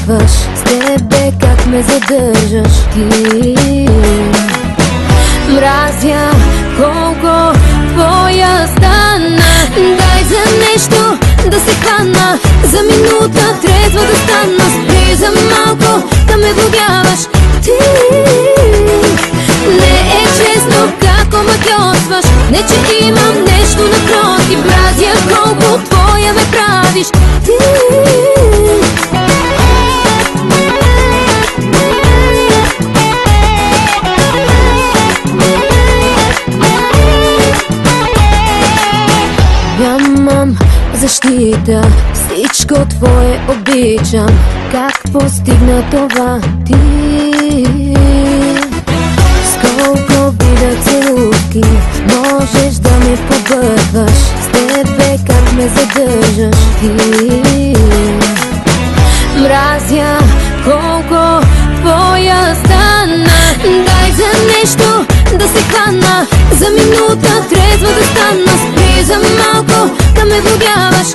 побъркваш. С тебе как ме задържаш ти? Мразя колко твоя стана. Дай за нещо да се хвана, за минута трезва да стана. Спри за малко да ме влюбяваш ти. Не е честно как омагьосваш. Не че имам нещо напротив. Мразя колко твоя ме правиш ти. Нямам защита, всичко твое обичам. Как постигна това ти? С колко вида целувки можеш да ме побъркваш. С тебе как ме задържаш ти? Мразя колко твоя стана. Дай за нещо да се хвана, за минута трезва да стана. Спри за малко да ме влюбяваш